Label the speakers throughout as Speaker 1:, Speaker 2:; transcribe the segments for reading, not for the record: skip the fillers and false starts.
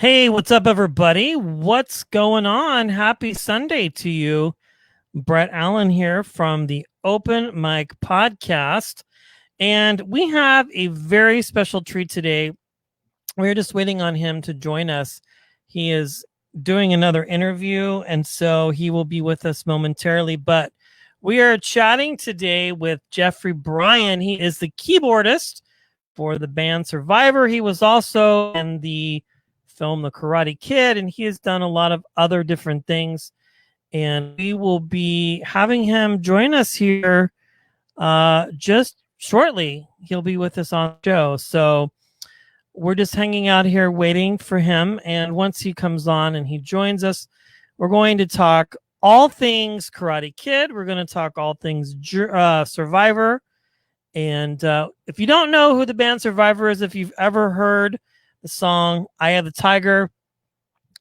Speaker 1: Hey, what's up, everybody? What's going on? Happy Sunday to you. Brett Allen here from the Open Mic Podcast. And we have a very special treat today. We're just waiting on him to join us. He is doing another interview, and so he will be with us momentarily. But we are chatting today with Jeffrey Bryan. He is the keyboardist for the band Survivor. He was also in the film The Karate Kid, and he has done a lot of other different things. And we will be having him join us here just shortly. He'll be with us on the show. So we're just hanging out here waiting for him. And once he comes on and he joins us, we're going to talk all things Karate Kid. We're going to talk all things Survivor. And if you don't know who the band Survivor is, if you've ever heard the song Eye of the Tiger,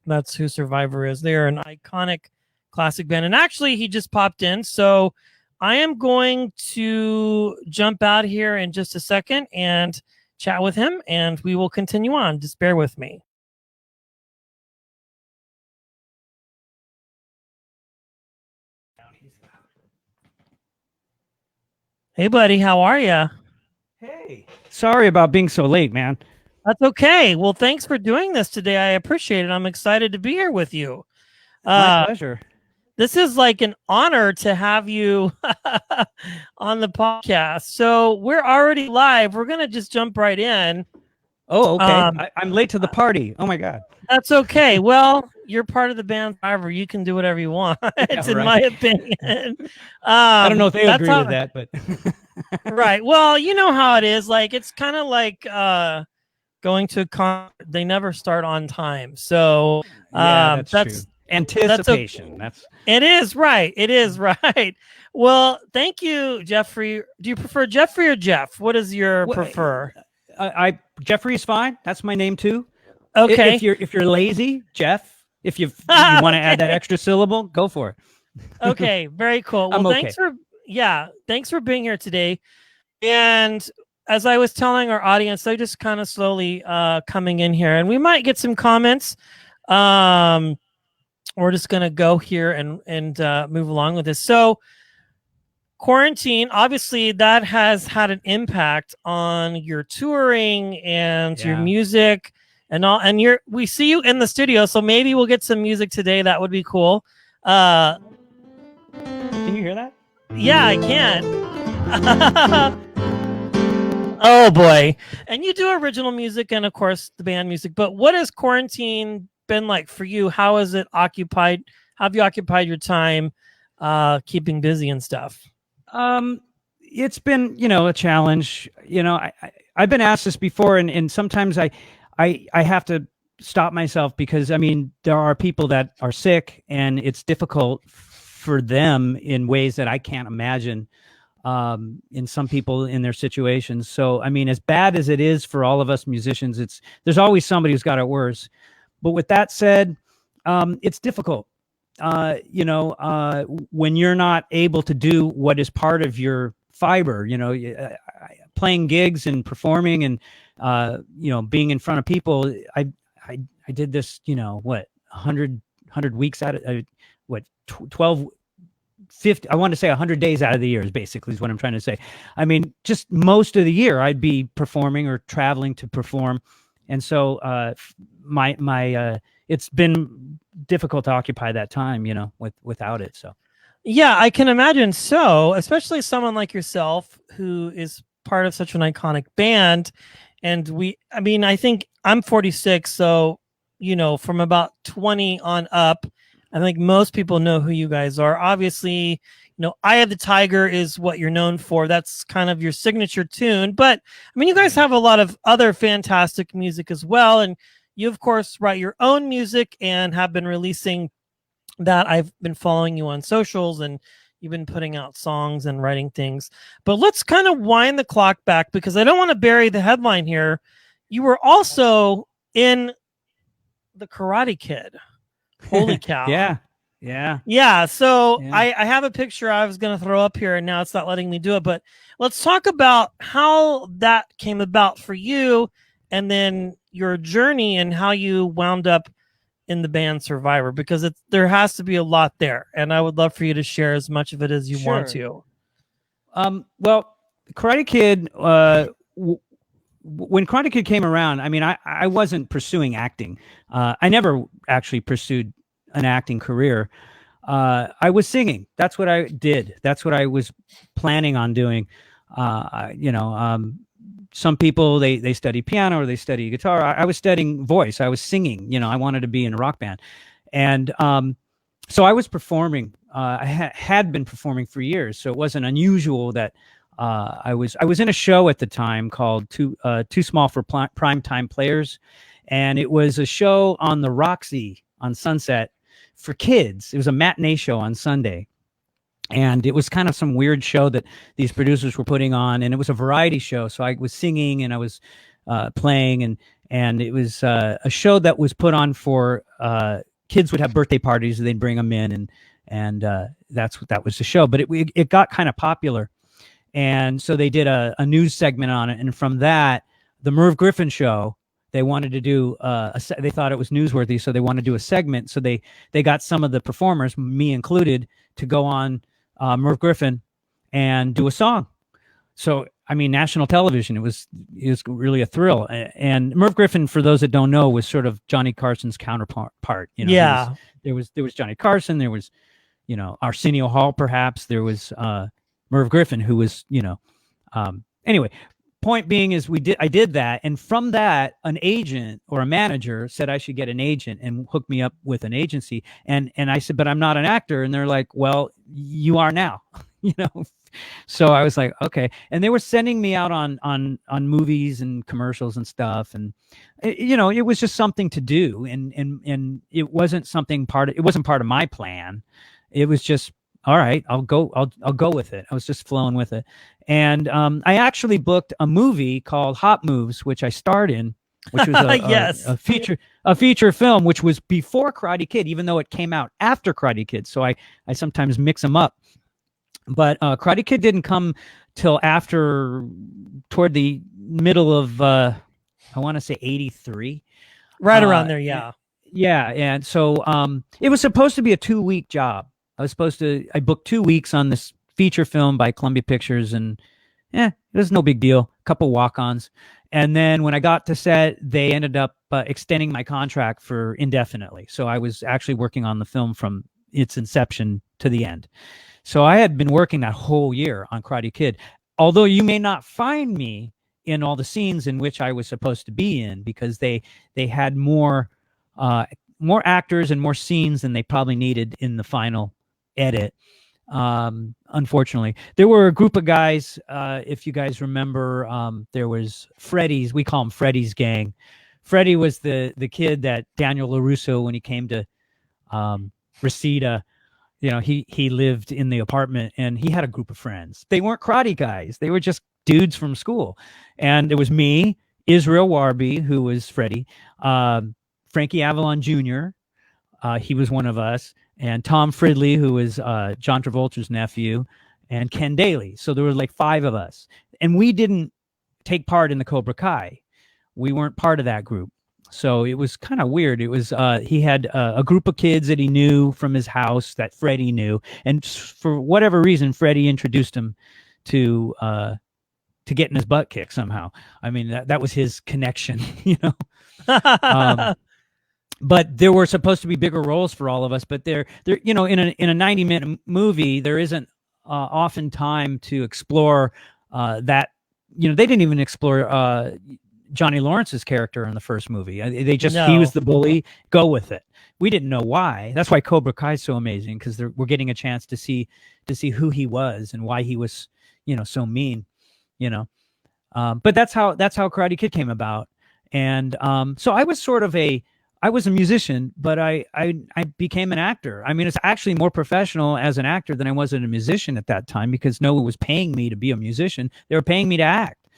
Speaker 1: that's who Survivor is. They're an iconic classic band. And actually, he just popped in. So I am going to jump out here in just a second and chat with him, and we will continue on. Just bear with me. Hey, buddy, how are you?
Speaker 2: Hey, sorry about being so late, man.
Speaker 1: That's okay. Well, thanks for doing this today. I appreciate it. I'm excited to be here with you.
Speaker 2: My pleasure.
Speaker 1: This is like an honor to have you on the podcast. So we're already live. We're going to just jump right in.
Speaker 2: Oh, okay. I'm late to the party. Oh, my God.
Speaker 1: That's okay. Well, you're part of the band. However, you can do whatever you want. It's in my opinion.
Speaker 2: I don't know if they agree with that, but
Speaker 1: right. Well, you know how it is. Like, it's kind of like going to a concert. They never start on time. So
Speaker 2: yeah, that's true. Anticipation.
Speaker 1: It is right. It is right. Well, thank you, Jeffrey. Do you prefer Jeffrey or Jeff? What is your prefer?
Speaker 2: Jeffrey is fine. That's my name too.
Speaker 1: Okay.
Speaker 2: If you're lazy, Jeff. If you want to add that extra syllable, go for it.
Speaker 1: Okay. Very cool. Well, thanks for being here today. And as I was telling our audience, they're just kind of slowly coming in here, and we might get some comments. We're just going to go here and move along with this. So quarantine, obviously that has had an impact on your touring and your music and all. And we see you in the studio, so maybe we'll get some music today. That would be cool.
Speaker 2: Can you hear that?
Speaker 1: Yeah, I can. Oh boy. And you do original music and of course the band music, but what has quarantine been like for you? How has it occupied? How have you occupied your time keeping busy and stuff?
Speaker 2: It's been, a challenge. I've been asked this before, and sometimes I have to stop myself because there are people that are sick and it's difficult for them in ways that I can't imagine in some people in their situations. So, as bad as it is for all of us musicians, there's always somebody who's got it worse. But with that said, it's difficult, when you're not able to do what is part of your fiber, playing gigs and performing and, being in front of people. I did this, 100 weeks out of 12, 50, I want to say 100 days out of the year is basically what I'm trying to say. Just most of the year I'd be performing or traveling to perform. And so it's been difficult to occupy that time, without it. So,
Speaker 1: yeah, I can imagine. So, especially someone like yourself who is part of such an iconic band. And I think I'm 46. So, from about 20 on up, I think most people know who you guys are. Obviously, Eye of the Tiger is what you're known for. That's kind of your signature tune. But you guys have a lot of other fantastic music as well. And you, of course, write your own music and have been releasing that. I've been following you on socials and you've been putting out songs and writing things. But let's kind of wind the clock back because I don't want to bury the headline here. You were also in The Karate Kid. Holy cow.
Speaker 2: Yeah.
Speaker 1: So yeah. I have a picture I was going to throw up here and now it's not letting me do it, but let's talk about how that came about for you and then your journey and how you wound up in the band Survivor, because there has to be a lot there, and I would love for you to share as much of it as you want to.
Speaker 2: Well, Karate Kid, when Karate Kid came around, I mean, I wasn't pursuing acting. I never actually pursued an acting career. I was singing. That's what I did. That's what I was planning on doing. Some people, they study piano or they study guitar. I was studying voice. I was singing. I wanted to be in a rock band. And so I was performing. I had been performing for years, so it wasn't unusual that I was in a show at the time called Too Small for Primetime Players, and it was a show on the Roxy on Sunset for kids. It was a matinee show on Sunday, and it was kind of some weird show that these producers were putting on, and it was a variety show. So I was singing and I was playing, and it was a show that was put on for kids would have birthday parties, and they'd bring them in, and that was the show. But it got kind of popular, and so they did a news segment on it, and from that, the Merv Griffin show, they wanted to do they thought it was newsworthy, so they wanted to do a segment. So they got some of the performers, me included, to go on Merv Griffin and do a song. So I mean, national television. It was really a thrill. And Merv Griffin, for those that don't know, was sort of Johnny Carson's counterpart.
Speaker 1: Yeah,
Speaker 2: there was Johnny Carson. There was, Arsenio Hall, perhaps. There was Merv Griffin, who was, anyway. Point being is I did that, and from that, an agent or a manager said I should get an agent and hook me up with an agency. And I said, but I'm not an actor. And they're like, well, you are now, So I was like, okay. And they were sending me out on movies and commercials and stuff. And, it was just something to do. And it wasn't it wasn't part of my plan. It was just, all right, I'll go with it. I was just flowing with it. And I actually booked a movie called Hot Moves, which I starred in, which was a feature film, which was before Karate Kid, even though it came out after Karate Kid. So I sometimes mix them up. But Karate Kid didn't come till toward the middle of, I want to say 83.
Speaker 1: Right around there, yeah.
Speaker 2: Yeah, and so it was supposed to be a 2-week job. I booked 2 weeks on this feature film by Columbia Pictures, and it was no big deal. A couple walk-ons. And then when I got to set, they ended up extending my contract for indefinitely. So I was actually working on the film from its inception to the end. So I had been working that whole year on Karate Kid, although you may not find me in all the scenes in which I was supposed to be in, because they had more actors and more scenes than they probably needed in the final edit. Unfortunately, there were a group of guys. If you guys remember, there was Freddy's. We call him Freddy's gang. Freddy was the kid that Daniel LaRusso, when he came to Reseda, he lived in the apartment, and he had a group of friends. They weren't karate guys. They were just dudes from school. And there was me, Israel Warby, who was Freddy, Frankie Avalon Jr., he was one of us, and Tom Fridley, who was John Travolta's nephew, and Ken Daly. So there were like 5 of us. And we didn't take part in the Cobra Kai. We weren't part of that group. So it was kind of weird. It was he had a group of kids that he knew from his house that Freddie knew. And for whatever reason, Freddie introduced him to getting his butt kicked somehow. I mean, that was his connection, But there were supposed to be bigger roles for all of us. But they're in a 90-minute movie, there isn't often time to explore that. They didn't even explore Johnny Lawrence's character in the first movie. They just he was the bully. Go with it. We didn't know why. That's why Cobra Kai is so amazing, because we're getting a chance to see who he was and why he was so mean. But that's how Karate Kid came about. And so I was I was a musician, but I became an actor. I mean, it's actually more professional as an actor than I was as a musician at that time, because no one was paying me to be a musician. They were paying me to act.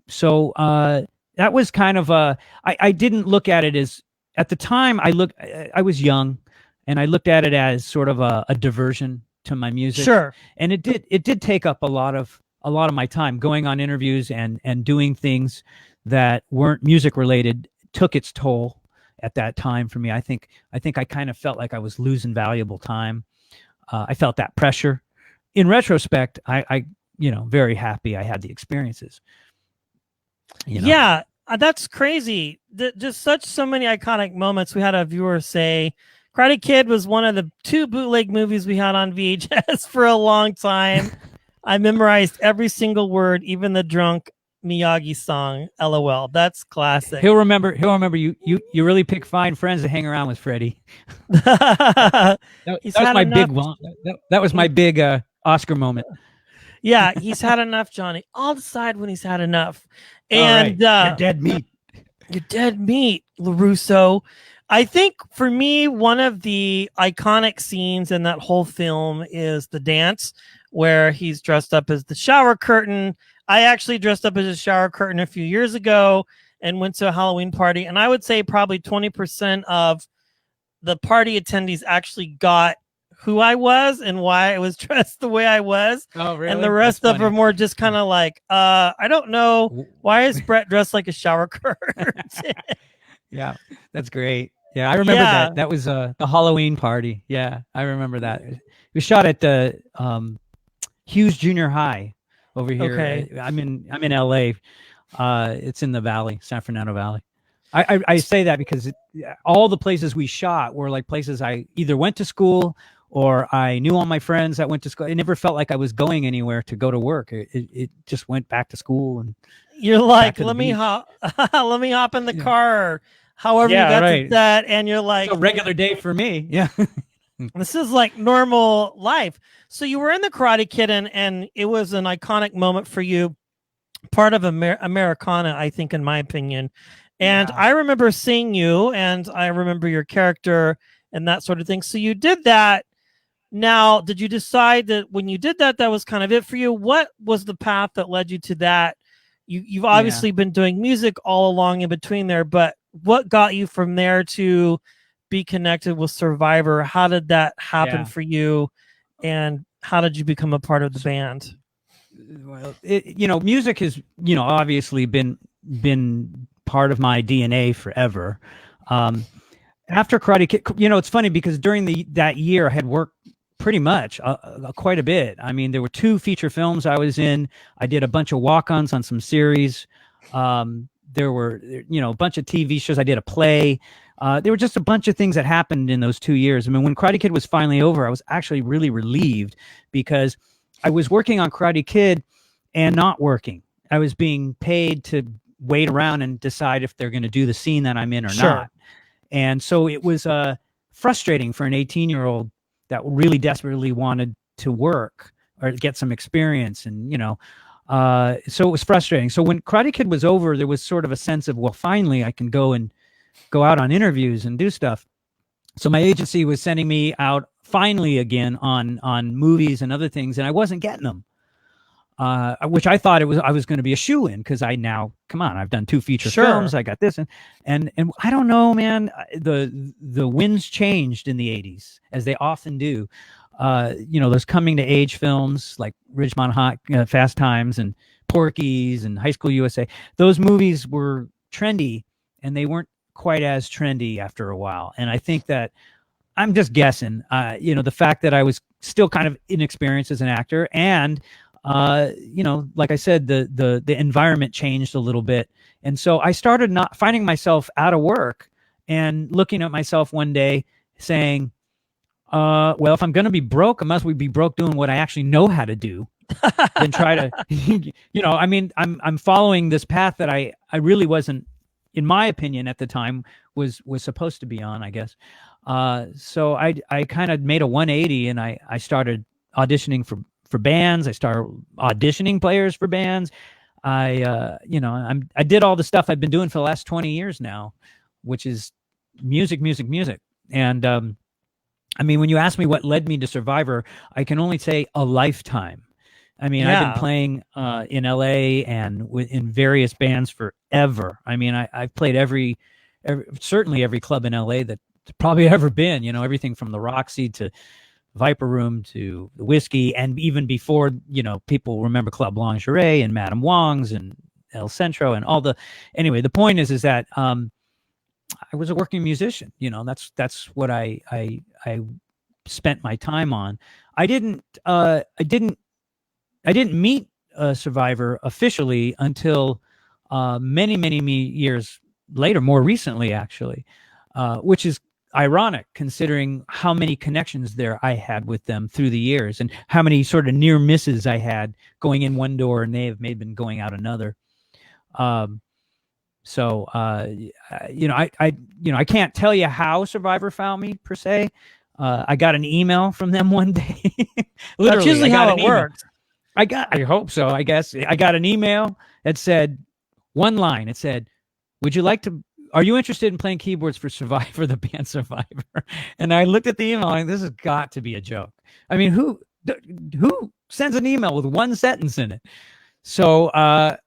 Speaker 2: So that was kind of I didn't look at it as, at the time I was young, and I looked at it as sort of a diversion to my music.
Speaker 1: Sure.
Speaker 2: And it did take up a lot of my time, going on interviews and doing things that weren't music related took its toll at that time for me. I think I kind of felt like I was losing valuable time. I felt that pressure. In retrospect, I very happy I had the experiences.
Speaker 1: Yeah, that's crazy. Just so many iconic moments. We had a viewer say Karate Kid was one of the 2 bootleg movies we had on VHS for a long time. I memorized every single word, even the drunk Miyagi song. LOL. That's classic.
Speaker 2: He'll remember you really pick fine friends to hang around with, Freddie.
Speaker 1: that
Speaker 2: was my big one. That was my big Oscar moment.
Speaker 1: Yeah, he's had enough, Johnny. I'll decide when he's had enough. And
Speaker 2: you're dead meat.
Speaker 1: You're dead meat, LaRusso. I think for me, one of the iconic scenes in that whole film is the dance where he's dressed up as the shower curtain. I actually dressed up as a shower curtain a few years ago and went to a Halloween party. And I would say probably 20% of the party attendees actually got who I was and why I was dressed the way I was.
Speaker 2: Oh, really?
Speaker 1: And the rest of them were just kind of like, I don't know. Why is Brett dressed like a shower curtain?
Speaker 2: Yeah, that's great. Yeah, I remember that. That was the Halloween party. Yeah, I remember that. It was shot at the Hughes Junior High over here.
Speaker 1: Okay.
Speaker 2: I'm in LA. It's in the Valley, San Fernando Valley. I say that because all the places we shot were like places I either went to school or I knew all my friends that went to school. It never felt like I was going anywhere to go to work. It just went back to school. And
Speaker 1: you're like, let me hop in the car. However you got to that, and you're like,
Speaker 2: it's a regular day for me. Yeah.
Speaker 1: This is like normal life. So you were in the Karate Kid, and it was an iconic moment for you, part of Americana, I think, in my opinion. And I remember seeing you, and I remember your character and that sort of thing. So you did that. Now, did you decide that when you did that, that was kind of it for you? What was the path that led you to that? You've obviously been doing music all along in between there, but what got you from there to be connected with Survivor? How did that happen for you? And how did you become a part of the band?
Speaker 2: Well, music has, obviously been part of my DNA forever. After Karate Kid, it's funny because during that year I had worked pretty much quite a bit. I mean, there were 2 feature films I was in. I did a bunch of walk-ons on some series. There were, a bunch of TV shows. I did a play. There were just a bunch of things that happened in those 2 years. I mean, when Karate Kid was finally over, I was actually really relieved because I was working on Karate Kid and not working. I was being paid to wait around and decide if they're going to do the scene that I'm in or not. And so it was frustrating for an 18-year-old that really desperately wanted to work or get some experience. And, so it was frustrating. So when Karate Kid was over, there was sort of a sense of, well, finally I can go out on interviews and do stuff. So my agency was sending me out finally again on movies and other things, and I wasn't getting them. Which I thought I was going to be a shoo-in because I've done 2 feature films. I got this and I don't know, man, the winds changed in the 80s as they often do. Those coming to age films like Ridgemont High, Fast Times and Porky's and High School USA. Those movies were trendy and they weren't quite as trendy after a while. And I think that I'm just guessing, the fact that I was still kind of inexperienced as an actor and like I said, the environment changed a little bit. And so I started not finding myself out of work and looking at myself one day saying, well, if I'm going to be broke, I must be broke doing what I actually know how to do than try to, I'm following this path that I really wasn't, in my opinion at the time, was supposed to be on, I guess. So I kind of made a 180 and I started auditioning for bands. I started auditioning players for bands. I did all the stuff I've been doing for the last 20 years now, which is music. And when you ask me what led me to Survivor, I can only say a lifetime. I've been playing in LA and in various bands forever. I've played certainly every club in LA that's probably ever been, everything from the Roxy to Viper Room to the Whiskey, and even before, people remember Club Lingerie and Madame Wong's and El Centro and all the. Anyway, the point is that I was a working musician. That's what I spent my time on. I didn't meet Survivor officially until many years later, more recently actually, which is ironic considering how many connections I had with them through the years, and how many sort of near misses I had going in one door and they have maybe been going out another. So I can't tell you how Survivor found me per se. I got an email from them one day. Literally,
Speaker 1: that's usually how it works.
Speaker 2: I hope so. I guess I got an email that said one line. It said, are you interested in playing keyboards for Survivor, the band Survivor? And I looked at the email and this has got to be a joke. I mean, who sends an email with one sentence in it? So, I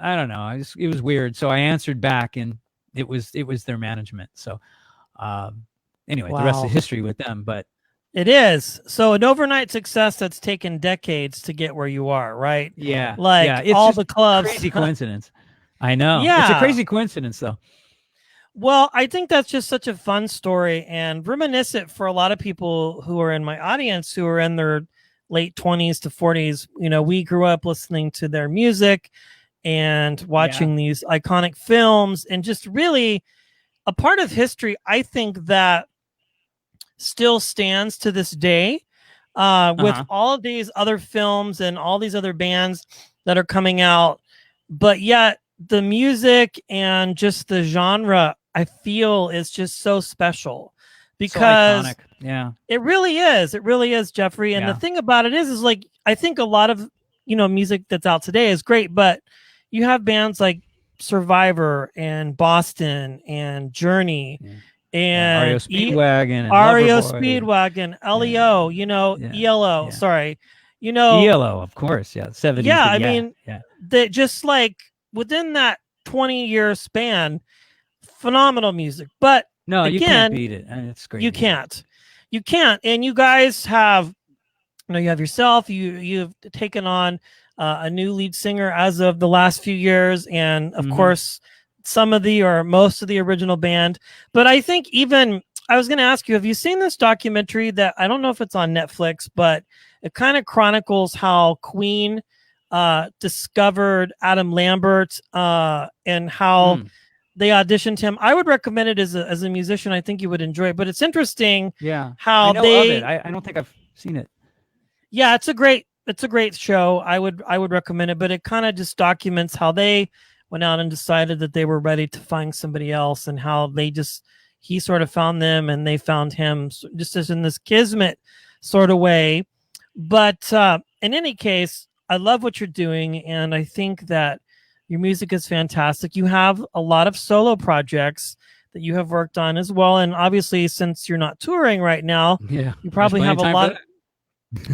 Speaker 2: don't know. It was weird. So I answered back and it was their management. So, anyway, The rest is history with them, but
Speaker 1: it is. So an overnight success that's taken decades to get where you are, right?
Speaker 2: Yeah.
Speaker 1: It's all the clubs.
Speaker 2: Crazy coincidence. I know.
Speaker 1: Yeah.
Speaker 2: It's a crazy coincidence though.
Speaker 1: Well, I think that's just such a fun story and reminiscent for a lot of people who are in my audience who are in their late 20s to 40s. We grew up listening to their music and watching these iconic films, and just really a part of history, I think, that still stands to this day, with all of these other films and all these other bands that are coming out. But yet the music and just the genre, I feel, is just so special because it really is. It really is, Jeffrey. And the thing about it is like, I think a lot of, music that's out today is great, but you have bands like Survivor and Boston and Journey and
Speaker 2: REO Speedwagon,
Speaker 1: LEO, ELO. Sorry,
Speaker 2: ELO, of course, 70s.
Speaker 1: Yeah, I mean, that just like within that 20-year span, phenomenal music. But
Speaker 2: no,
Speaker 1: again,
Speaker 2: you can't beat it. It's great.
Speaker 1: You can't, and you guys have, you have yourself. You've taken on a new lead singer as of the last few years, and of course some of the or most of the original band. But I think even I was going to ask you, have you seen this documentary that I don't know if it's on Netflix, but it kind of chronicles how Queen discovered Adam Lambert and how they auditioned him? I would recommend it as a musician. I think you would enjoy it, but it's interesting how
Speaker 2: I know of it. I don't think I've seen it.
Speaker 1: Yeah, it's a great show. I would recommend it, but it kind of just documents how they went out and decided that they were ready to find somebody else, and how he sort of found them and they found him, just as in this kismet sort of way. But in any case, I love what you're doing, and I think that your music is fantastic. You have a lot of solo projects that you have worked on as well, and obviously since you're not touring right now, you probably have a lot.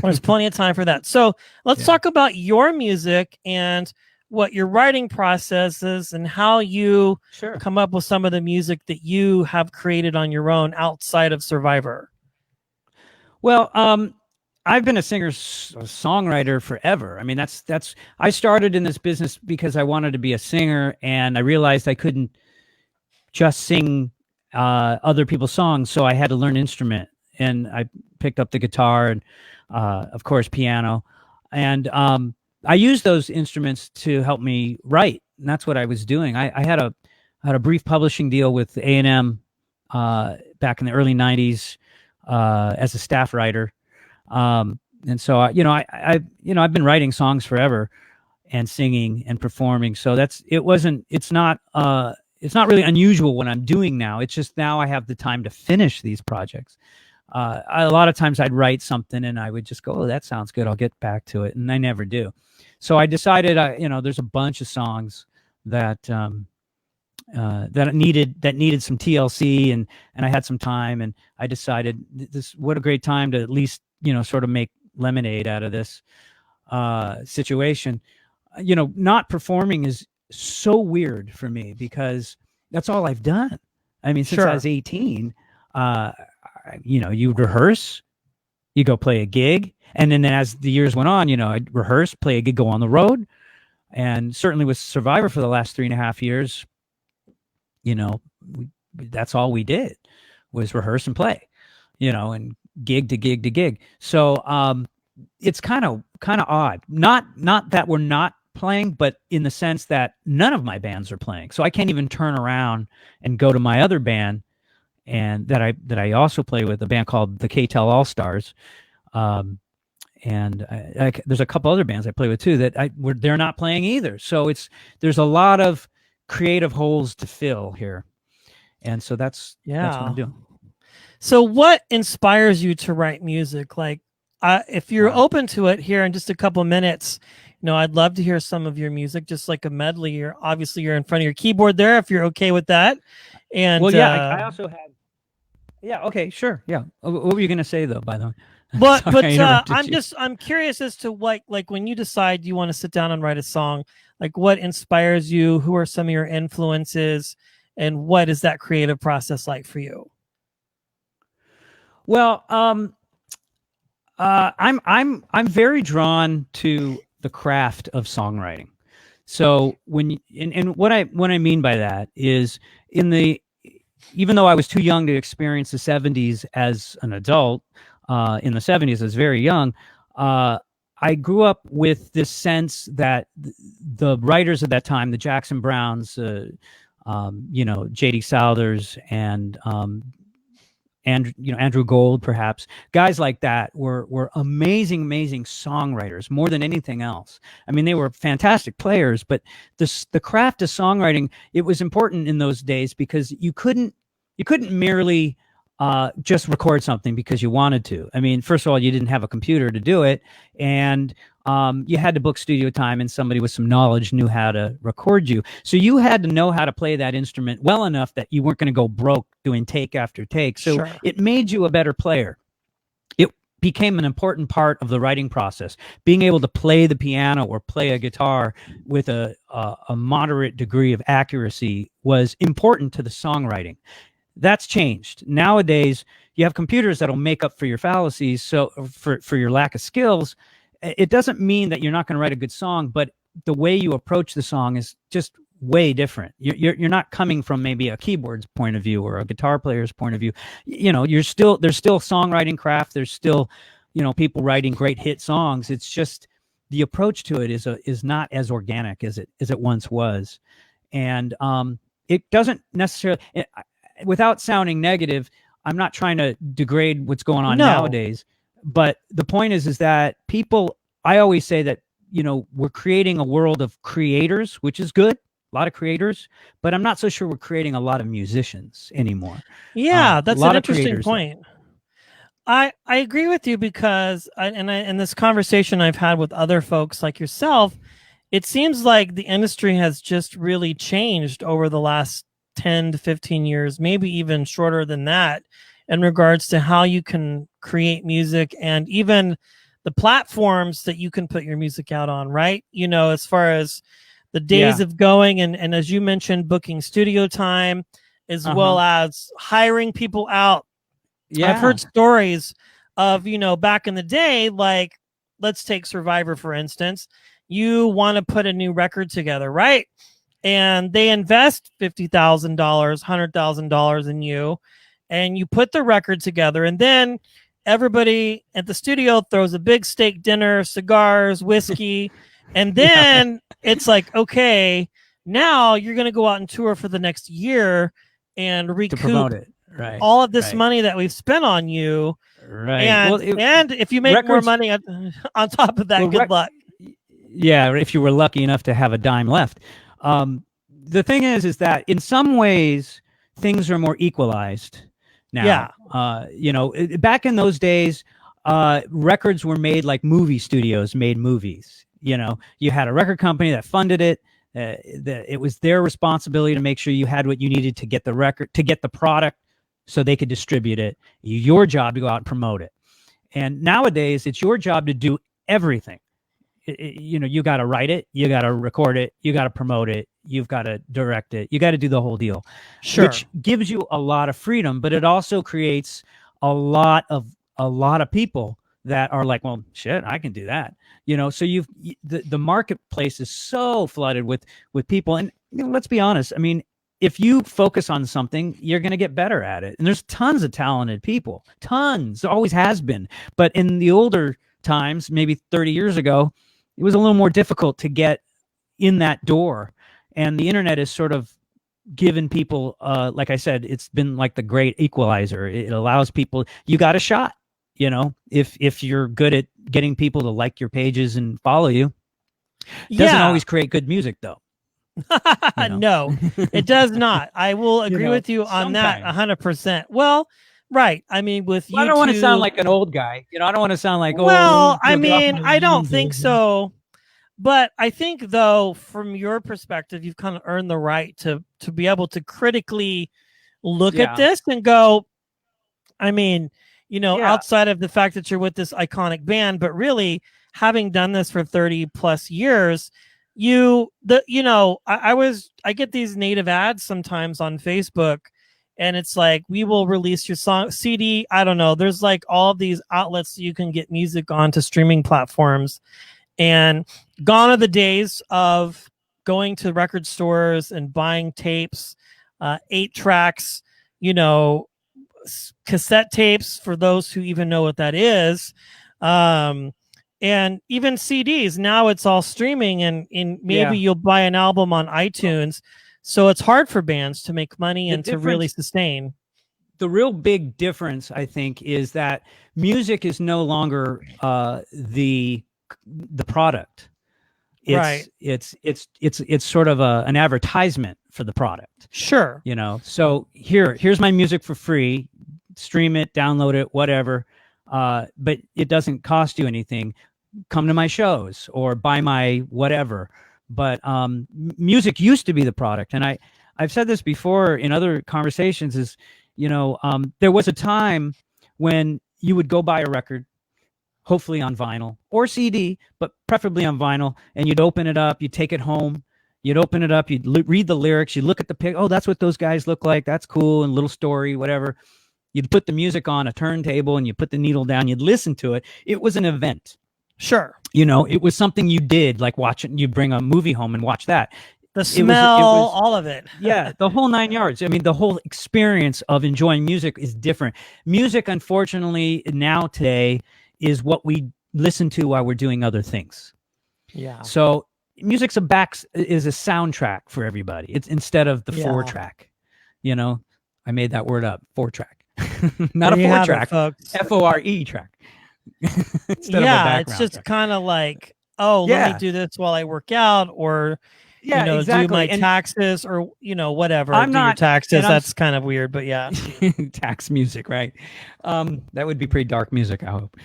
Speaker 1: There's plenty of time for that. So let's talk about your music and what your writing process is and how you come up with some of the music that you have created on your own outside of Survivor.
Speaker 2: Well, I've been a singer-songwriter forever. I mean, I started in this business because I wanted to be a singer, and I realized I couldn't just sing other people's songs, so I had to learn an instrument. And I picked up the guitar and, of course, piano. And I used those instruments to help me write, and that's what I was doing. I had a brief publishing deal with A&M back in the early 90s as a staff writer. And so I've been writing songs forever and singing and performing. So it's not really unusual what I'm doing now. It's just now I have the time to finish these projects. A lot of times I'd write something and I would just go, oh, that sounds good, I'll get back to it. And I never do. So I decided, there's a bunch of songs that needed some TLC, and I had some time, and I decided what a great time to at least, sort of make lemonade out of this situation. Not performing is so weird for me because that's all I've done. I mean, since I was 18, you rehearse, you go play a gig. And then as the years went on, I'd rehearse, play a gig, go on the road. And certainly with Survivor for the last 3.5 years, you know, that's all we did was rehearse and play, you know, and gig to gig to gig. So it's kind of odd. Not that we're not playing, but in the sense that none of my bands are playing. So I can't even turn around and go to my other band and that I also play with, a band called the K-Tel All Stars. And there's a couple other bands I play with too that they're not playing either. So there's a lot of creative holes to fill here, and so that's what I'm doing.
Speaker 1: So what inspires you to write music? Like, if you're open to it here in just a couple of minutes, you know, I'd love to hear some of your music, just like a medley. You're in front of your keyboard there, if you're okay with that. And
Speaker 2: well, yeah, I also had. Yeah. Okay. Sure. Yeah. What were you going to say though? By the way.
Speaker 1: But I'm curious as to what, like, when you decide you want to sit down and write a song, like what inspires you? Who are some of your influences, and what is that creative process like for you?
Speaker 2: Well, I'm very drawn to the craft of songwriting. So and what I mean by that is even though I was too young to experience the 70s as an adult. In the 70s, I was very young. I grew up with this sense that the writers of that time, the Jackson Browns, you know, J.D. Souders and Andrew Gold, perhaps, guys like that were amazing songwriters more than anything else. I mean, they were fantastic players, but the craft of songwriting, it was important in those days because you couldn't merely just record something because you wanted to. I mean, first of all, you didn't have a computer to do it, and you had to book studio time, and somebody with some knowledge knew how to record you. So you had to know how to play that instrument well enough that you weren't going to go broke doing take after take. So it made you a better player. It became an important part of the writing process. Being able to play the piano or play a guitar with a moderate degree of accuracy was important to the songwriting. That's changed. Nowadays, you have computers that'll make up for your fallacies. So for your lack of skills, it doesn't mean that you're not going to write a good song, but the way you approach the song is just way different. You're not coming from maybe a keyboard's point of view or a guitar player's point of view. You know, there's still songwriting craft. There's still, you know, people writing great hit songs. It's just the approach to it is not as organic as it once was, and it doesn't necessarily. Without sounding negative, I'm not trying to degrade what's going on nowadays, but the point is that I always say that, you know, we're creating a world of creators, which is good, a lot of creators, but I'm not so sure we're creating a lot of musicians anymore.
Speaker 1: Yeah, that's an interesting point. I agree with you because in this conversation I've had with other folks like yourself, it seems like the industry has just really changed over the last 10 to 15 years, maybe even shorter than that, in regards to how you can create music and even the platforms that you can put your music out on, right? You know, as far as the days of going and as you mentioned, booking studio time, as well as hiring people out. I've heard stories of, you know, back in the day, like, let's take Survivor, for instance. You want to put a new record together, right? And they invest $50,000, $100,000 in you, and you put the record together, and then everybody at the studio throws a big steak dinner, cigars, whiskey, and then it's like, okay, now you're going to go out and tour for the next year and recoup
Speaker 2: to promote it.
Speaker 1: all of this money that we've spent on you.
Speaker 2: Right.
Speaker 1: And if you make more money on top of that, good luck.
Speaker 2: Yeah, if you were lucky enough to have a dime left. The thing is that in some ways things are more equalized now.
Speaker 1: Yeah.
Speaker 2: You know, back in those days, records were made like movie studios made movies. You know, you had a record company that funded it. It was their responsibility to make sure you had what you needed to get the record, to get the product, so they could distribute it. Your job to go out and promote it. And nowadays, it's your job to do everything. You know, you got to write it, you got to record it, you got to promote it, you've got to direct it, you got to do the whole deal.
Speaker 1: Sure.
Speaker 2: Which gives you a lot of freedom, but it also creates a lot of people that are like, well, shit, I can do that. So the marketplace is so flooded with people. And let's be honest. I mean, if you focus on something, you're going to get better at it. And there's tons of talented people, tons. There always has been. But in the older times, maybe 30 years ago, it was a little more difficult to get in that door. And the internet is sort of given people, like I said, it's been like the great equalizer. It allows people, you got a shot, if you're good at getting people to like your pages and follow you. Doesn't always create good music though.
Speaker 1: No, it does not. I will agree with you on that 100%. Well, right. I mean, with you,
Speaker 2: I don't want to sound like an old guy. I don't want to sound like,
Speaker 1: well, I mean, I don't think so. But I think, though, from your perspective, you've kind of earned the right to be able to critically look at this and go, I mean, outside of the fact that you're with this iconic band, but really having done this for 30 plus years, I get these native ads sometimes on Facebook, and it's like, we will release your song CD. I don't know. There's like all of these outlets you can get music onto streaming platforms. And gone are the days of going to record stores and buying tapes, 8 tracks, cassette tapes for those who even know what that is. And even CDs. Now it's all streaming, and maybe you'll buy an album on iTunes. So it's hard for bands to make money and to really sustain.
Speaker 2: The real big difference, I think, is that music is no longer the product. It's sort of an advertisement for the product.
Speaker 1: Sure.
Speaker 2: So here's my music for free. Stream it, download it, whatever. But it doesn't cost you anything. Come to my shows or buy my whatever. But music used to be the product. And I've said this before in other conversations is, there was a time when you would go buy a record, hopefully on vinyl or CD, but preferably on vinyl. And you'd open it up, you'd take it home, you'd open it up, you'd read the lyrics, you'd look at the pic. Oh, that's what those guys look like. That's cool. And little story, whatever. You'd put the music on a turntable and you put the needle down, you'd listen to it. It was an event.
Speaker 1: Sure.
Speaker 2: It was something you did, like watching, you bring a movie home and watch that.
Speaker 1: The smell, all of it.
Speaker 2: Yeah, the whole 9 yards. I mean, the whole experience of enjoying music is different. Music, unfortunately, now today is what we listen to while we're doing other things.
Speaker 1: Yeah.
Speaker 2: So music's is a soundtrack for everybody. It's instead of the 4-track. I made that word up, 4-track. Not a 4-track, FORE track.
Speaker 1: It's just kind of like, let me do this while I work out, or do my taxes, or whatever. Do your taxes. That's kind of weird, but yeah.
Speaker 2: Tax music, right? That would be pretty dark music, I hope.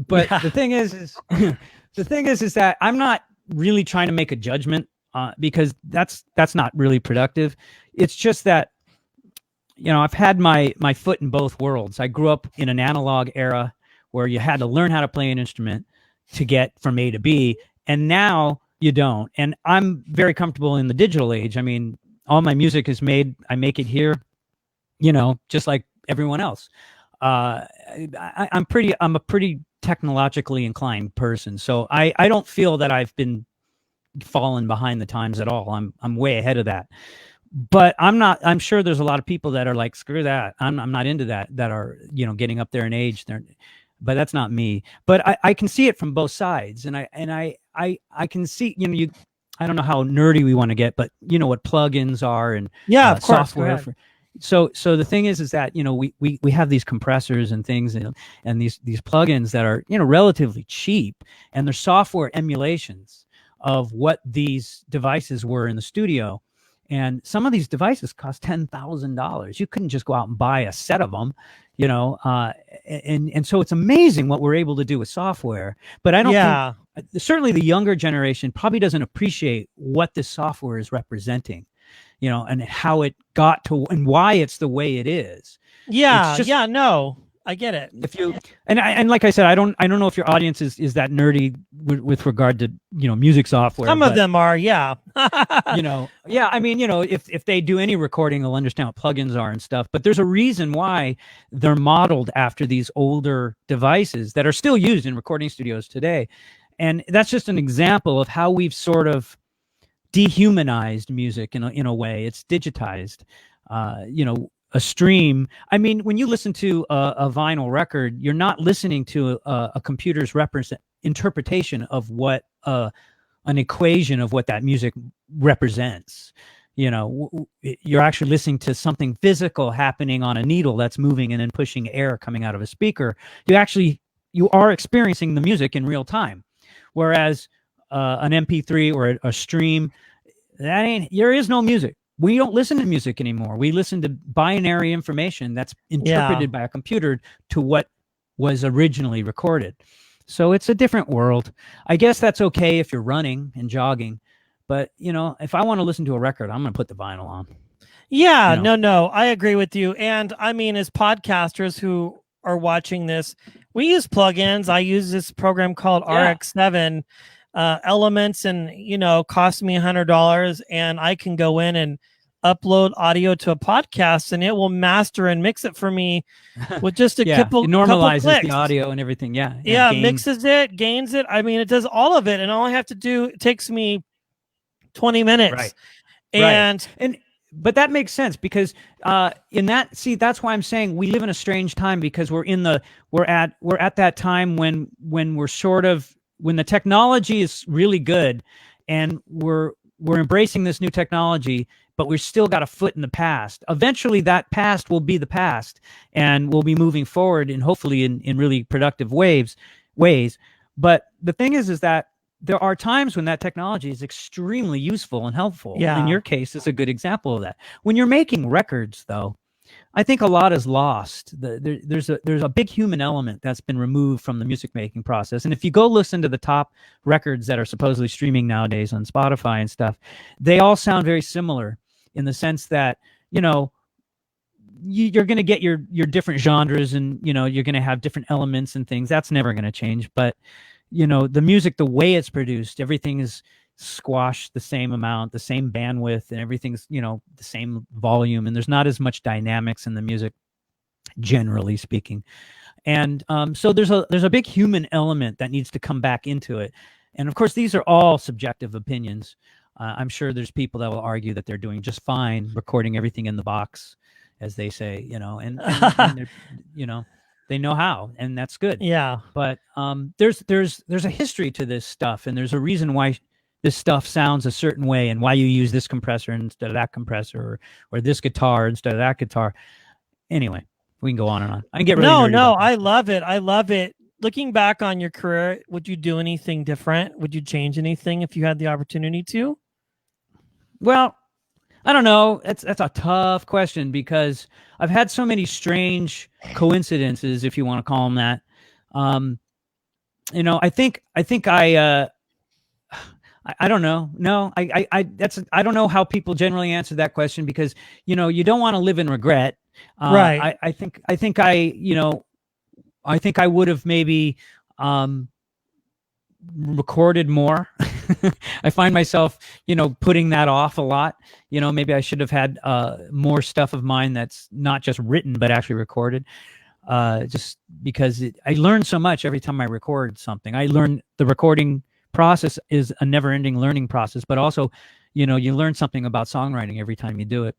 Speaker 2: But the thing is that I'm not really trying to make a judgment, because that's not really productive. It's just that I've had my foot in both worlds. I grew up in an analog era where you had to learn how to play an instrument to get from A to B, and now you don't. And I'm very comfortable in the digital age. I mean, all my music is made, I make it here, just like everyone else. I'm a pretty technologically inclined person. So I don't feel that I've been fallen behind the times at all. I'm way ahead of that. But I'm sure there's a lot of people that are like, screw that. I'm not into that are, getting up there in age. But that's not me. But I can see it from both sides. And I can see, I don't know how nerdy we want to get, but what plugins are and
Speaker 1: of course,
Speaker 2: software. So the thing is that, we have these compressors and things and these plugins that are, relatively cheap, and they're software emulations of what these devices were in the studio. And some of these devices cost $10,000. You couldn't just go out and buy a set of them, and so it's amazing what we're able to do with software. But I don't think, certainly the younger generation probably doesn't appreciate what this software is representing, and how it got to and why it's the way it is.
Speaker 1: No. I get it.
Speaker 2: If you and like I said, I don't know if your audience is that nerdy with regard to music software.
Speaker 1: Some of them are, yeah.
Speaker 2: Yeah. I mean, if they do any recording, they'll understand what plugins are and stuff. But there's a reason why they're modeled after these older devices that are still used in recording studios today, and that's just an example of how we've sort of dehumanized music in a way. It's digitized. A stream. I mean, when you listen to a vinyl record, you're not listening to a computer's interpretation of what an equation of what that music represents. You're actually listening to something physical happening on a needle that's moving and then pushing air coming out of a speaker. You are experiencing the music in real time, whereas an MP3 or a stream, there is no music. We don't listen to music anymore. We listen to binary information that's interpreted by a computer to what was originally recorded. So it's a different world. I guess that's okay if you're running and jogging. But, if I want to listen to a record, I'm going to put the vinyl on.
Speaker 1: Yeah, no, I agree with you. And I mean, as podcasters who are watching this, we use plugins. I use this program called RX7 Elements, and cost me $100, and I can go in and upload audio to a podcast, and it will master and mix it for me with just a couple.
Speaker 2: It normalizes
Speaker 1: couple
Speaker 2: the audio and everything.
Speaker 1: Mixes it, gains it. I mean, it does all of it, and all I have to do, it takes me 20 minutes.
Speaker 2: Right. But that makes sense, because that's why I'm saying we live in a strange time, because we're at that time when when the technology is really good, and we're embracing this new technology, but we've still got a foot in the past. Eventually that past will be the past, and we'll be moving forward, and hopefully in really productive ways. But the thing is that there are times when that technology is extremely useful and helpful.
Speaker 1: Yeah.
Speaker 2: In your case, it's a good example of that. When you're making records, though, I think a lot is lost. There's a big human element that's been removed from the music making process. And if you go listen to the top records that are supposedly streaming nowadays on Spotify and stuff, they all sound very similar, in the sense that, you're going to get your different genres, and, you're going to have different elements and things. That's never going to change. But, the music, the way it's produced, everything is squashed the same amount, the same bandwidth, and everything's, the same volume. And there's not as much dynamics in the music, generally speaking. And so there's a big human element that needs to come back into it. And of course, these are all subjective opinions. I'm sure there's people that will argue that they're doing just fine recording everything in the box, as they say, and they know how, and that's good.
Speaker 1: Yeah.
Speaker 2: But there's a history to this stuff, and there's a reason why this stuff sounds a certain way, and why you use this compressor instead of that compressor, or this guitar instead of that guitar. Anyway, we can go on and on. I can get really nerdy about
Speaker 1: I love it. I love it. Looking back on your career, would you do anything different? Would you change anything if you had the opportunity to?
Speaker 2: Well, I don't know. That's a tough question, because I've had so many strange coincidences, if you want to call them that. I don't know. No, I don't know how people generally answer that question, because, you don't want to live in regret.
Speaker 1: Right.
Speaker 2: I think I would have maybe recorded more. I find myself, putting that off a lot. Maybe I should have had more stuff of mine that's not just written, but actually recorded. Just because I learn so much every time I record something. I learn the recording process is a never-ending learning process, but also, you learn something about songwriting every time you do it.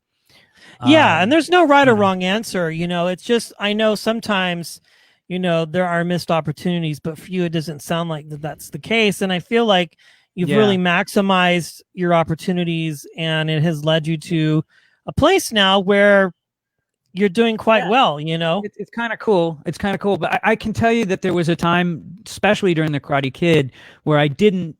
Speaker 1: Yeah, and there's no right or wrong answer. It's just, I know sometimes, there are missed opportunities, but for you, it doesn't sound like that's the case. And I feel like you've really maximized your opportunities, and it has led you to a place now where you're doing quite well,
Speaker 2: It's kind of cool. It's kind of cool. But I can tell you that there was a time, especially during the Karate Kid, where I didn't,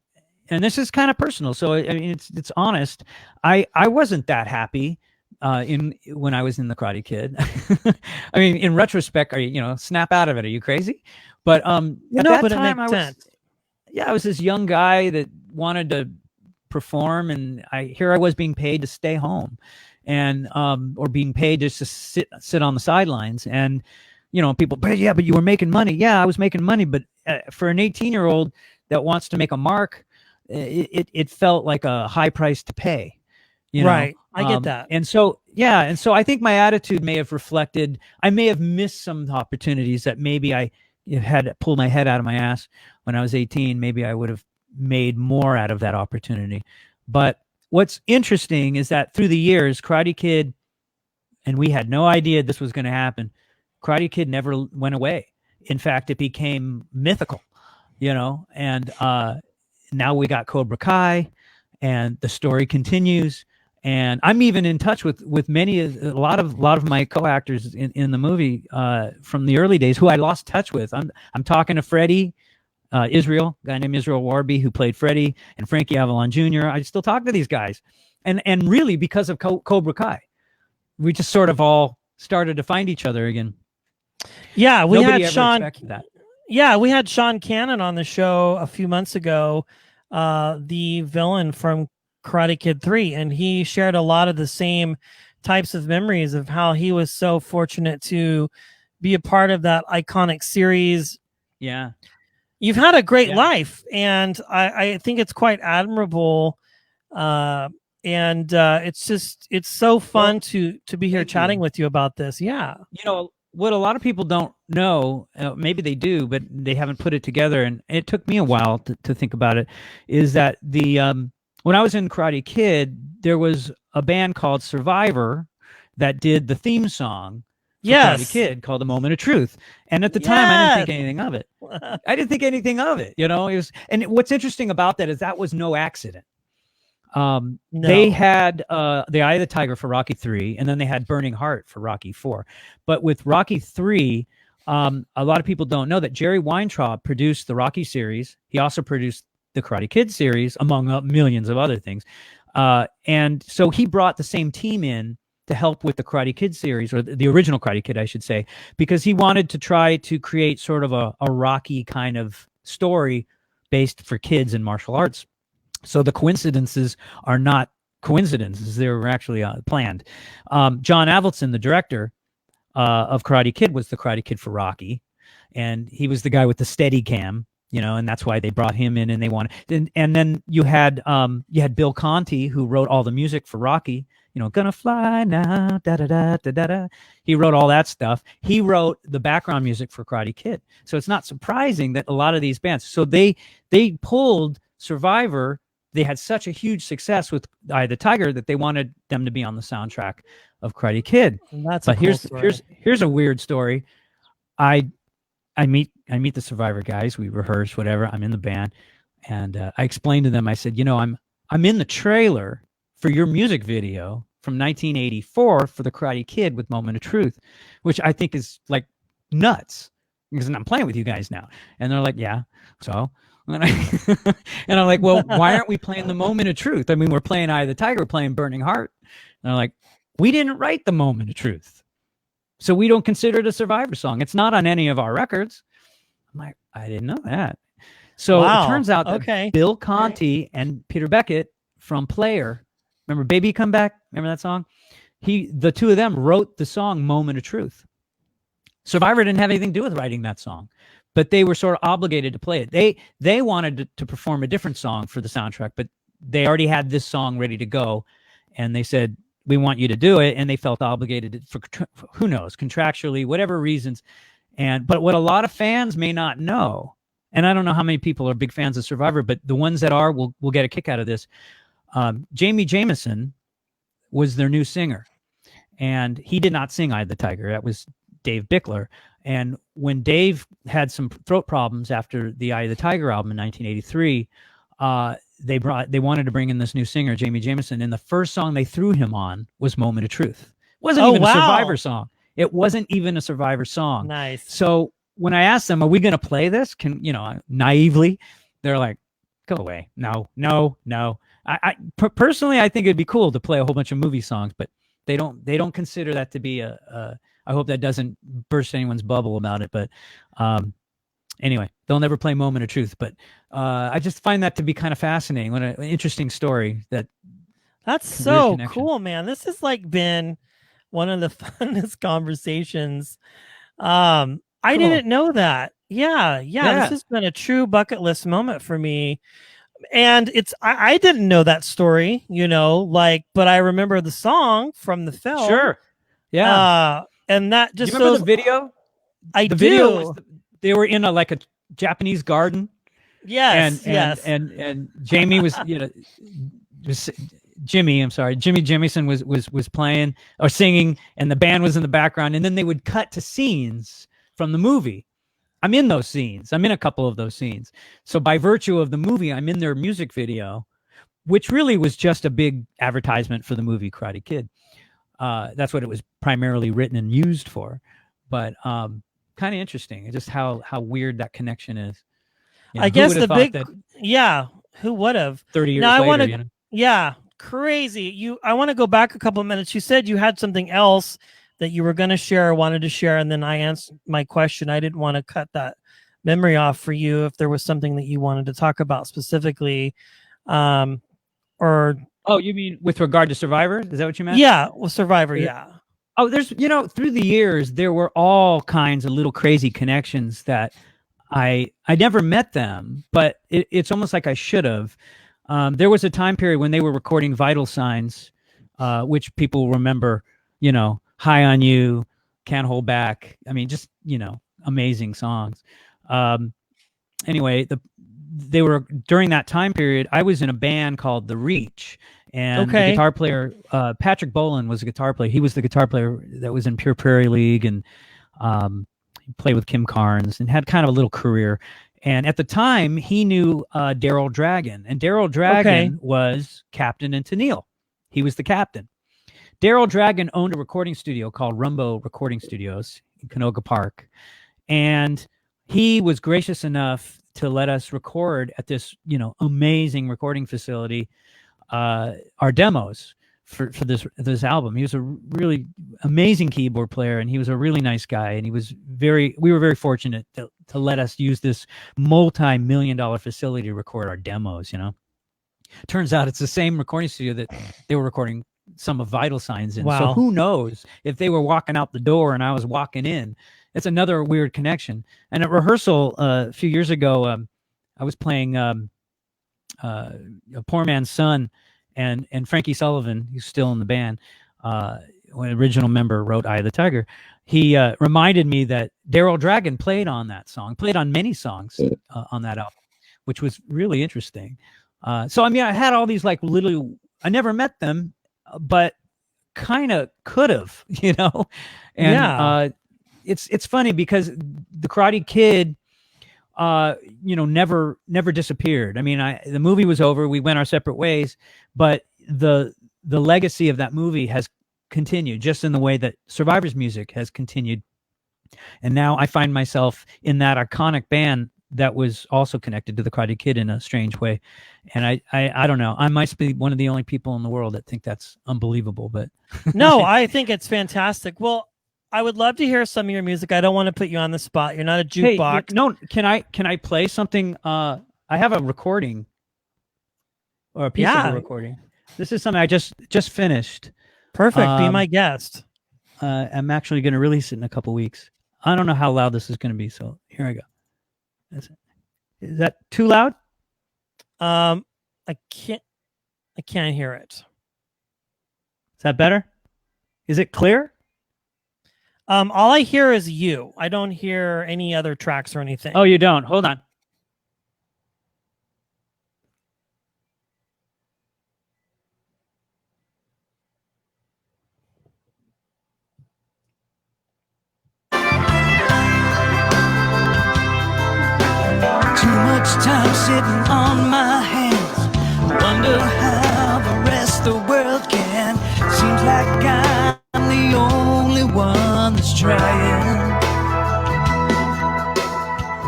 Speaker 2: and this is kind of personal, so I mean, it's honest. I wasn't that happy when I was in the Karate Kid. I mean, in retrospect, snap out of it. Are you crazy? But at that time, I was this young guy that wanted to perform, and I was being paid to stay home, and or being paid just to sit on the sidelines. And people, but yeah, but you were making money. Yeah, I was making money, but for an 18-year-old that wants to make a mark, it felt like a high price to pay.
Speaker 1: Right. I get that.
Speaker 2: And so I think my attitude may have reflected, I may have missed some opportunities that maybe I had pulled my head out of my ass when I was 18. Maybe I would have made more out of that opportunity. But what's interesting is that through the years, Karate Kid, and we had no idea this was going to happen, Karate Kid never went away. In fact, it became mythical, and now we got Cobra Kai, and the story continues. And I'm even in touch with a lot of my co-actors in the movie from the early days who I lost touch with. I'm talking to Freddie Israel, a guy named Israel Warby, who played Freddie, and Frankie Avalon Jr. I still talk to these guys, and really because of Cobra Kai, we just sort of all started to find each other again.
Speaker 1: Yeah, we
Speaker 2: Nobody
Speaker 1: had
Speaker 2: ever
Speaker 1: Sean.
Speaker 2: expected that.
Speaker 1: Yeah, we had Sean Cannon on the show a few months ago, the villain from Karate Kid 3, and he shared a lot of the same types of memories of how he was so fortunate to be a part of that iconic series.
Speaker 2: Yeah.
Speaker 1: You've had a great life, and I think it's quite admirable. And it's so fun to be here chatting with you about this. Yeah.
Speaker 2: What a lot of people don't know, maybe they do, but they haven't put it together, and it took me a while to think about it, is that when I was in Karate Kid, there was a band called Survivor that did the theme song for Karate Kid called The Moment of Truth. And at the time, I didn't think anything of it. I didn't think anything of it, It was, and what's interesting about that was no accident. No. They had The Eye of the Tiger for Rocky 3, and then they had Burning Heart for Rocky 4. But with Rocky 3, a lot of people don't know that Jerry Weintraub produced the Rocky series. He also produced the Karate Kid series, among millions of other things. And so he brought the same team in to help with the Karate Kid series, or the original Karate Kid, I should say, because he wanted to try to create sort of a Rocky kind of story based for kids in martial arts. So the coincidences are not coincidences. They were actually planned. John Avildsen, the director of Karate Kid, was the Karate Kid for Rocky. And he was the guy with the steady cam, and that's why they brought him in, and they wanted. And then you had Bill Conti, who wrote all the music for Rocky. Gonna fly now, da da da da da da. He wrote all that stuff. He wrote the background music for Karate Kid. So it's not surprising that a lot of these bands. So they pulled Survivor. They had such a huge success with Eye of the Tiger that they wanted them to be on the soundtrack of Karate Kid.
Speaker 1: But
Speaker 2: here's a weird story. I meet the Survivor guys. We rehearse, whatever. I'm in the band, and I explained to them. I said, I'm in the trailer for your music video from 1984 for the Karate Kid with Moment of Truth, which I think is like nuts because I'm playing with you guys now. And they're like, yeah, so. And I'm like, well, why aren't we playing the Moment of Truth? I mean, we're playing Eye of the Tiger, we're playing Burning Heart. And they're like, we didn't write the Moment of Truth, so we don't consider it a Survivor song. It's not on any of our records. I'm like, I didn't know that. So It turns out that Bill Conti and Peter Beckett from Player, remember Baby Come Back? Remember that song? The two of them wrote the song Moment of Truth. Survivor didn't have anything to do with writing that song, but they were sort of obligated to play it. They wanted to perform a different song for the soundtrack, but they already had this song ready to go, and they said, we want you to do it, and they felt obligated for who knows, contractually, whatever reasons. But what a lot of fans may not know, and I don't know how many people are big fans of Survivor, but the ones that are will get a kick out of this. Jamie Jameson was their new singer, and he did not sing Eye of the Tiger. That was Dave Bickler. And when Dave had some throat problems after the Eye of the Tiger album in 1983, they wanted to bring in this new singer, Jamie Jameson, and the first song they threw him on was Moment of Truth. It wasn't even a Survivor song. It wasn't even a Survivor song.
Speaker 1: Nice.
Speaker 2: So when I asked them, are we going to play this? Naively, they're like, go away. No. Personally, I think it'd be cool to play a whole bunch of movie songs, but they don't consider that to be I hope that doesn't burst anyone's bubble about it. But anyway, they'll never play Moment of Truth. But I just find that to be kind of fascinating. What an interesting story.
Speaker 1: That's so cool, man. This has been one of the funnest conversations I
Speaker 2: Cool.
Speaker 1: didn't know that. Yeah. This has been a true bucket list moment for me. And I didn't know that story, but I remember the song from the film.
Speaker 2: Sure. Yeah.
Speaker 1: And that just
Speaker 2: do you remember the video?
Speaker 1: The
Speaker 2: video was they were in a Japanese garden.
Speaker 1: Yes.
Speaker 2: And Jamie was, Jimmy Jimison was playing or singing, and the band was in the background, and then they would cut to scenes from the movie. I'm in those scenes. I'm in a couple of those scenes. So by virtue of the movie, I'm in their music video, which really was just a big advertisement for the movie Karate Kid. That's what it was primarily written and used for. But kind of interesting, just how weird that connection is.
Speaker 1: I guess the big, who would have?
Speaker 2: 30 years later,
Speaker 1: crazy. I want to go back a couple of minutes. You said you had something else that you were going to share or wanted to share, and then I answered my question. I didn't want to cut that memory off for you if there was something that you wanted to talk about specifically. Oh,
Speaker 2: you mean with regard to Survivor? Is that what you meant?
Speaker 1: Yeah, well, Survivor, yeah.
Speaker 2: Oh, there's, through the years, there were all kinds of little crazy connections that I never met them, but it's almost like I should have. There was a time period when they were recording Vital Signs, which people remember, High on You, Can't Hold Back. I mean, just, amazing songs. Anyway, they were during that time period. I was in a band called The Reach, and the guitar player, Patrick Boland, was a guitar player. He was the guitar player that was in Pure Prairie League, and he played with Kim Carnes and had kind of a little career. And at the time, he knew Daryl Dragon, and Daryl Dragon was captain in Tennille. He was the captain. Daryl Dragon owned a recording studio called Rumbo Recording Studios in Canoga Park, and he was gracious enough to let us record at this, amazing recording facility, our demos for this album. He was a really amazing keyboard player, and he was a really nice guy, and we were very fortunate to let us use this multi-million-dollar facility to record our demos. Turns out it's the same recording studio that they were recording some of Vital Signs in.
Speaker 1: Wow.
Speaker 2: So who knows if they were walking out the door and I was walking in. It's another weird connection. And at rehearsal a few years ago, I was playing A Poor Man's Son, and Frankie Sullivan, who's still in the band, when original member, wrote Eye of the Tiger. He reminded me that Daryl Dragon played on that song, played on many songs on that album, which was really interesting. So, I mean, I had all these little, I never met them, but kind of could have, and it's funny because the Karate Kid, never disappeared. I mean, the movie was over, we went our separate ways, but the legacy of that movie has continued, just in the way that Survivor's music has continued. And now I find myself in that iconic band that was also connected to the Karate Kid in a strange way. And I don't know, I might be one of the only people in the world that think that's unbelievable, but
Speaker 1: no, I think it's fantastic. Well, I would love to hear some of your music. I don't want to put you on the spot. You're not a jukebox.
Speaker 2: Hey, no, can I play something? I have a recording, or a piece of a recording. This is something I just finished.
Speaker 1: Perfect. Be my guest.
Speaker 2: I'm actually going to release it in a couple weeks. I don't know how loud this is going to be, so here I go. Is that too loud?
Speaker 1: I can't hear it.
Speaker 2: Is that better? Is it clear?
Speaker 1: All I hear is you. I don't hear any other tracks or anything.
Speaker 2: Oh, you don't? Hold on.
Speaker 3: Too much time sitting on my hands. Wonder how the rest of the world can. Seems like I'm the only one that's trying.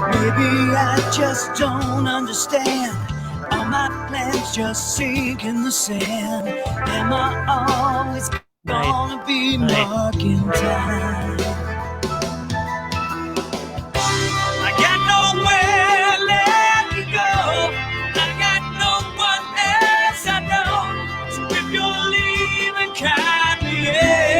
Speaker 3: Maybe I just don't understand. All my plans just sink in the sand. Am I always gonna be marking time? I got nowhere left to go. I got no one else I know. So if you're leaving, count me in.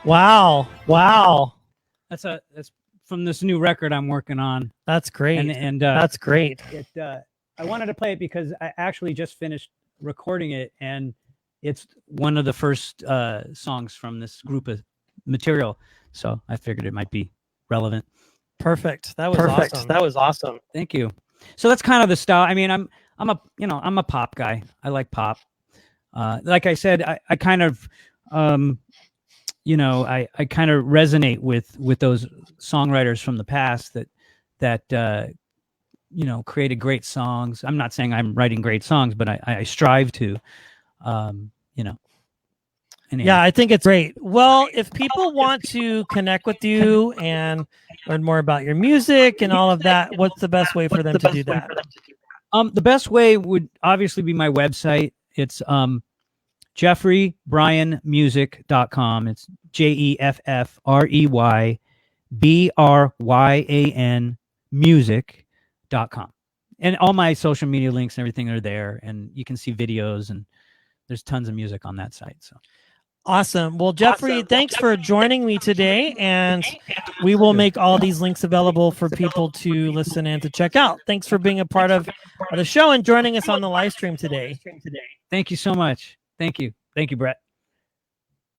Speaker 1: Wow.
Speaker 2: That's from this new record I'm working on.
Speaker 1: That's great.
Speaker 2: And
Speaker 1: that's great.
Speaker 2: I wanted to play it because I actually just finished recording it, and it's one of the first songs from this group of material. So I figured it might be relevant.
Speaker 1: Perfect. That was awesome. That was awesome.
Speaker 2: Thank you. So that's kind of the style. I mean, I'm a pop guy. I like pop. Like I said, I kind of I kind of resonate with those songwriters from the past that created great songs. I'm not saying I'm writing great songs, but I strive to, Anyway.
Speaker 1: Yeah, I think it's great. Well, if people want to connect with you and learn more about your music and all of that, what's the best way for them to do that?
Speaker 2: The best way would obviously be my website. It's JeffreryBryanMusic.com. It's JeffreryBryan music.com. And all my social media links and everything are there, and you can see videos, and there's tons of music on that site. So
Speaker 1: awesome. Well, Jeffrey, thanks for joining me today, and we will make all these links available for people to listen and to check out. Thanks for being a part of the show and joining us on the live stream today.
Speaker 2: Thank you so much. Thank you, Brett.